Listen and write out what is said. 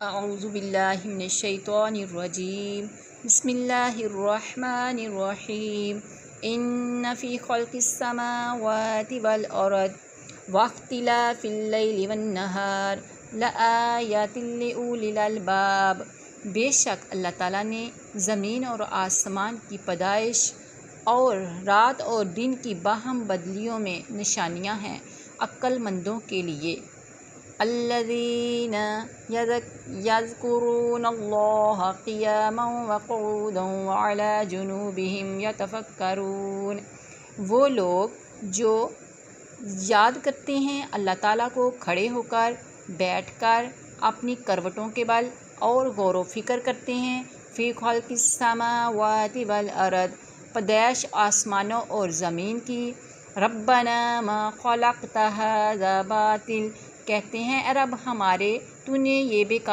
اعوذ باللہ من الشیطان الرجیم بسم اللہ الرحمن الرحیم ان فی خلق السماوات والارض واختلاف اللیل والنہار لآیات لأولی الالباب۔ بے شک اللہ تعالیٰ نے زمین اور آسمان کی پیدائش اور رات اور دن کی باہم بدلیوں میں نشانیاں ہیں عقل مندوں کے لیے۔ الذین یذکرون اللہ قیاما وقعودا وعلی جنوبہم یتفکرون، وہ لوگ جو یاد کرتے ہیں اللہ تعالیٰ کو کھڑے ہو کر، بیٹھ کر، اپنی کروٹوں کے بل، اور غور و فکر کرتے ہیں۔ فی خلق السماوات والارض، پیدائش آسمانوں اور زمین کی۔ ربنا ما خلقت ھذا باطل، کہتے ہیں اے رب ہمارے تو نے یہ بیکار